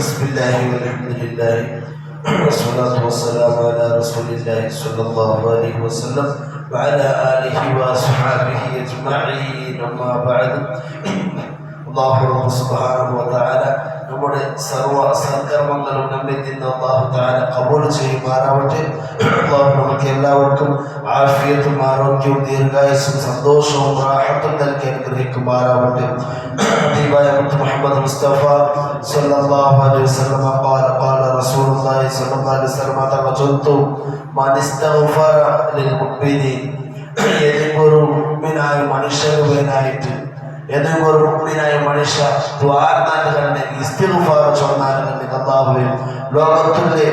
بسم الله والحمد لله والصلاة والسلام على رسول الله صلى الله عليه وسلم وعلى آله وأصحابه أجمعين أما بعد الله سبحانه وتعالى നമ്മുടെ സർവ്വ സൽക്കർമ്മങ്ങളും നമ്മിൽ നിന്ന് അല്ലാഹു തആല ഖബൂൽ ചെയ്യുമാറാവട്ടെ. അല്ലാഹു നമുക്ക് എല്ലാവർക്കും ആഫിയത്തും ആരോഗ്യവും ദീർഘായുസ്സും സന്തോഷവും റാഹത്തും നൽകി അനുഗ്രഹിക്കുമാറാവട്ടെ. ഹബീബായ മുഹമ്മദ് മുസ്തഫ സല്ലല്ലാഹു അലൈഹി വസല്ലം ഖാല റസൂലുള്ളാഹി സ്വല്ലല്ലാഹു അലൈഹി വസല്ലം തഖജുതു മൻ ഇസ്തഗ്ഫറ ലിൽ മുഅ്മിനീൻ. ഏതെങ്കിലും ഒരു മുഅ്മിനായ മനുഷ്യനായിട്ട് ഏതെങ്കിലും ഒരു മുഅ്മിനായ മനുഷ്യ ദ്വാരനാഥനെ ഇസ്തിഗ്ഫാർ ചൊന്നാലുണ്ടെങ്കിൽ അല്ലാഹുവേ ലോകത്തിലെ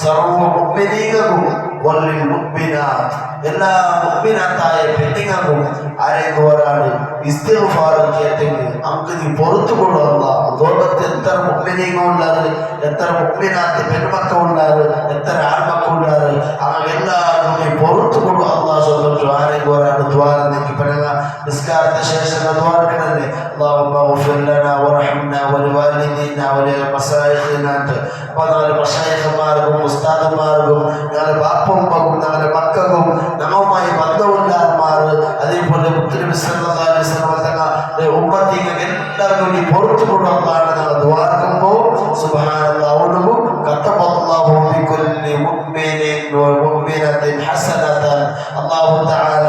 സർവ്വ മുഅ്മിനീങ്ങൾക്കും വല്ലിൽ മുഅ്മിനാത്ത് എല്ലാ മുഅ്മിനാത്തായ പെണ്ണുങ്ങൾക്കും ആരെങ്കിലും ഒരാൾ ഇസ്തിഗ്ഫാർ കേട്ടെങ്കിൽ നമുക്ക് നീ പുറത്തു കൊടുക്കുക. ലോകത്ത് എത്ര മുഅ്മിനീങ്ങളുള്ളത്, എത്ര മുഅ്മിനാത്ത് പെൺമക്കളുള്ളത്, എത്ര ആൺമക്കളുള്ളത്, അങ്ങനെ എല്ലാവരും നീ പുറത്തു കൊടുക്കുക. അല്ലാഹു സ്വല്ലല്ലാഹു ആരെങ്കിലും ഒരാൾ ദ്വാരനെങ്കിൽ പെണ്ണുങ്ങ നിസ്കാരത്തിന് ശേഷം ദ്വാരക്കണല്ലേ اللهم اغفر لنا وارحمنا ولوالدينا ولمشايخنا. പതിനാല് മശായിഖുമാർക്കും ഉസ്താദുമാർക്കും ഞങ്ങളുടെ ബാപ്പുമ്മക്കും ഞങ്ങളുടെ മക്കൾക്കും ഞങ്ങളുമായി ബന്ധമുണ്ടാകുമാർ, അതേപോലെ മുത്തനബി സല്ലല്ലാഹു അലൈഹി വസല്ലം തങ്ങളുടെ ഉമ്മത്തിക്ക് എല്ലാവരും നീ പുറത്തു കൊണ്ടുവന്നാണ് ഞങ്ങൾ ദ്വാരക്കുമ്പോൾ സുബ്ഹാനല്ലാഹ് അവനും കതബല്ലാഹു ബികുല്ലി മുഅ്മിനിൻ വ മുഅ്മിനത്തിൻ ഹസനതൻ. അല്ലാഹു തആല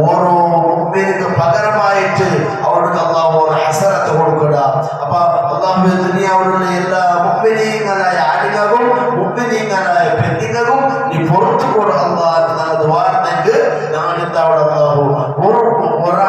ഓരോ മുഅ്മിനിനും പകരമായിട്ട് അവർക്ക് അല്ലാഹു ഒരു ഹസനത്ത് കൊടുക്കുക. അപ്പോൾ അല്ലാഹു ദുനിയാവിലുള്ള എല്ലാ മുഅ്മിനീങ്ങളായ ആളുകൾക്കും മുഅ്മിനീങ്ങളായ പെണ്ണുങ്ങൾക്കും നീ പുറത്തു കൊടു അല്ലാഹ് ഞങ്ങൾ ദ്വാരനെങ്കിൽ ഞങ്ങൾ എന്താവിടെ അല്ലാഹു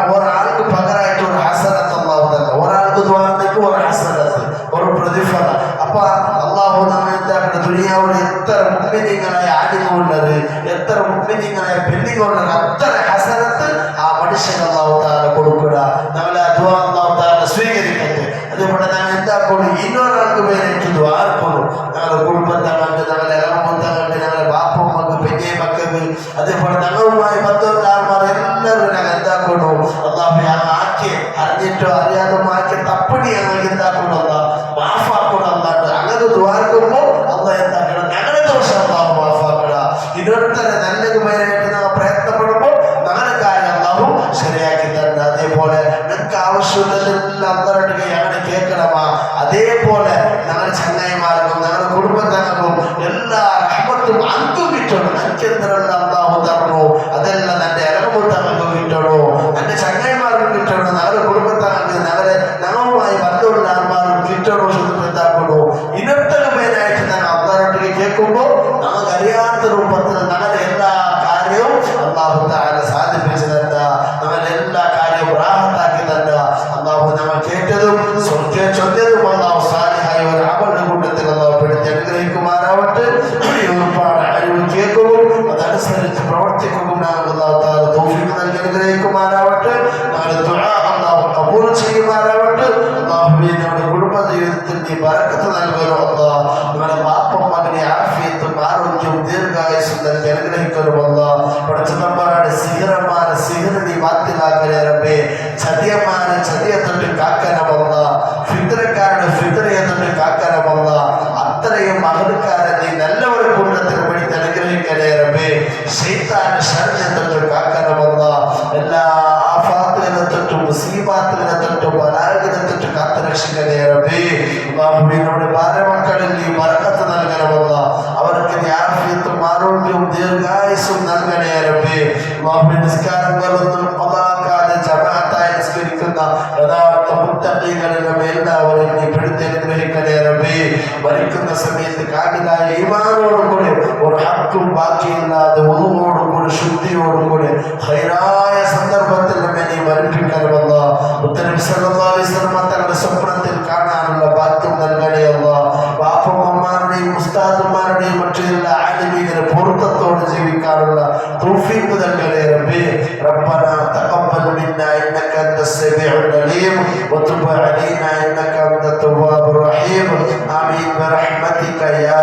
ഒരാൾക്ക് പകരമായിട്ട് ഒരു ഹസനത്ത് അല്ലാഹു തന്ന ഒരാൾക്ക് ദ്വാരനെങ്കിൽ ഒരു ഹസനത്ത് ഒരു പ്രതിഫലം. അപ്പൊ അല്ലാഹു നമ്മൾ എന്താ ദുനിയാവിൽ എത്ര മുഅ്മിനീങ്ങളായ ആളുകളുള്ളത്, എത്ര മുഅ്മിനീങ്ങളായ പെണ്ണുങ്ങളുള്ളത്, അത്ര ഹസനത്ത് ആ മനുഷ്യൻ അല്ലാഹു തആല കൊടുക്കുക. നമ്മളെ ദുആ അല്ലാഹു തആല സ്വീകരിക്കട്ടെ. അതുപോലെ ഞങ്ങൾ എന്താക്കണം, ഇന്നൊരാൾക്ക് വേണ്ടിയിട്ട് ദ്വാരക്കണം. ഞങ്ങളുടെ കുടുംബത്തങ്ങൾക്ക്, ഞങ്ങളുടെ ഇളമുത്തങ്ങൾക്ക്, ഞങ്ങളുടെ ബാപ്പുമ്മക്ക്, പെഞ്ഞേ മക്കൾക്ക്, അതേപോലെ ഞങ്ങളുമായി ബന്ധമുള്ള ആൾമാർ എല്ലാവരും ഞങ്ങൾ എന്താക്കണം അല്ലാഹു ആക്കി അറിഞ്ഞിട്ടോ അറിയാതെ ആക്കി തപ്പടി ഞങ്ങൾക്ക് എന്താക്കണം അല്ലാഹ് മാഫാക്കണം. അല്ലാണ്ട് അങ്ങനെ ദ്വാരക്കുമ്പോൾ അല്ലാഹ് എന്താക്കണം ഞങ്ങളുടെ ദോഷം അല്ലാഹു മാഫാക്കുക. ഇന്നൊരുത്തരെ നല്ലത് പേരായിട്ട് ഞങ്ങൾ പ്രയത്നപ്പെടുമ്പോൾ ഞങ്ങളുടെ കാര്യം അല്ലാഹു ശരിയാക്കി തരണം. അതേപോലെ നിങ്ങൾക്ക് ആവശ്യമുള്ളതെല്ലാം അന്തരട്ടുക ഞങ്ങളെ കേൾക്കണമാ. അതേപോലെ ഞങ്ങളുടെ ചങ്ങായിമാർക്കും ഞങ്ങളുടെ കുടുംബത്തങ്ങൾക്കും എല്ലാ റഹ്മത്തും അന്തും കിട്ടണം. എനിക്ക് എന്തെല്ലാം അല്ലാഹു തരണോ അതെല്ലാം എൻ്റെ ഇളമുത്തങ്ങൾക്ക് കിട്ടണോ, എൻ്റെ ചങ്ങായിമാർക്കും കിട്ടണോ, ഞങ്ങളുടെ കുടുംബത്തങ്ങൾക്ക് ഞങ്ങളുമായി ബന്ധമുള്ള ആൾമാർക്കും കിട്ടണോ എന്ന് എന്താക്കണോ. ഇന്നത്തെ പേരായിട്ട് ഞങ്ങൾ അന്തരട്ടുക കേൾക്കുമ്പോൾ നമുക്ക് അറിയാത്ത രൂപത്തിൽ ഞങ്ങളുടെ എല്ലാ കാര്യവും അല്ലാഹു തആല സാധിപ്പിച്ചു തന്ന, ഞങ്ങളുടെ എല്ലാ കാര്യവും റാഹത്താക്കി തന്ന അല്ലാഹു നമ്മൾ കേട്ടതും ചൊല്ലതും അല്ലാഹു സാലിഹായ ഒരു അമലിന്റെ കൂട്ടത്തിൽ അല്ലാഹു പെടുത്തി അനുഗ്രഹിക്കുമാറാവട്ടെ. ഒരുപാട് അറിവ് കേൾക്കുകയും അതനുസരിച്ച് പ്രവർത്തിക്കുകയും അല്ലാഹു തആല തൗഫീഖ് നൽകി അനുഗ്രഹിക്കുമാറാവട്ടെ. ഞങ്ങളുടെ ദുആ അല്ലാഹു ഖബൂൽ ചെയ്യുമാറാവട്ടെ. അല്ലാഹുവേ നമ്മുടെ കുടുംബ ജീവിതത്തിൽ നീ ബറക്കത്ത് നൽകണം അല്ലാഹ്. ഞങ്ങളുടെ ബാപ്പ മകനെ ആഫിയത്തും ആരോഗ്യവും ദീർഘായുസ്സും നൽകി അനുഗ്രഹിക്കണം അല്ലാഹ്. പഠിച്ചവന്മാരുടെ സിഹറന്മാരെ സിഹർ നീ ബാത്തിലാക്കണേ റബ്ബേ. ചതിയന്മാരെ ചതിയെ തൊട്ട് കാക്കണമല്ല, ഫിത്രക്കാരുടെ ഫിത്രയെ തൊട്ട് കാക്കണമല്ല. അത്രയും അഹലുകാരെ നീ നല്ലവരുടെ കൂട്ടത്തിൽ പഠിത്ത് അനുഗ്രഹിക്കണേ റബ്ബേ. ശൈത്താന്റെ ശർറിനെ തൊട്ട് കാക്കണമല്ല. എല്ലാ ആഫാത്തുകളെ തൊട്ടും മുസീബാത്തുകളെ തൊട്ടും ബലാഗിനെ തൊട്ട് കാത്തുരക്ഷിക്കണേ റബ്ബേ. നമ്മുടെ ഭാരമക്കളിൽ നീ ബറക്കത്ത് നൽകണമല്ല. അവർക്ക് നീ ആഫിയത്തും ആരോഗ്യവും ദീർഘായുസ്സും നൽകണേ റബ്ബേ. നിസ്കാരങ്ങളൊന്നും അതാക്കാതെ ജമാഅത്തായി നിസ്കരിക്കുന്ന യഥാർത്ഥ മുത്തഖീകളിലും എല്ലാവരും നീ പെടുത്തി അനുഗ്രഹിക്കണേ റബ്ബേ. മരിക്കുന്ന സമയത്ത് കാമിലായ ഈമാനോടുകൂടി ഒരു ഹക്കും ബാക്കിയില്ലാതെ ഉളുവോടുകൂടി ശുദ്ധിയോടുകൂടി ഖൈറായ സന്ദർഭത്തിൽ നമ്മെ നീ മരിപ്പിക്കണമല്ല. മുത്തനബി സല്ലല്ലാഹു അലൈഹി വസല്ലം തങ്ങളുടെ സ്വപ്നത്തിൽ കാണാനുള്ള ഭാഗ്യം നൽകണേ അല്ലാഹ്. ബാപ്പുമ്മമാരുടെയും ഉസ്താദുമാരുടെയും മറ്റുള്ള ആലിമീങ്ങളെ പൊരുത്തത്തോടെ ജീവിക്കാനുള്ള തൗഫീഖ് നൽകണേ റബ്ബേ. ربنا تقبل منا انك انت السميع العليم وتب علينا انك انت التواب الرحيم. آمين برحمتك يا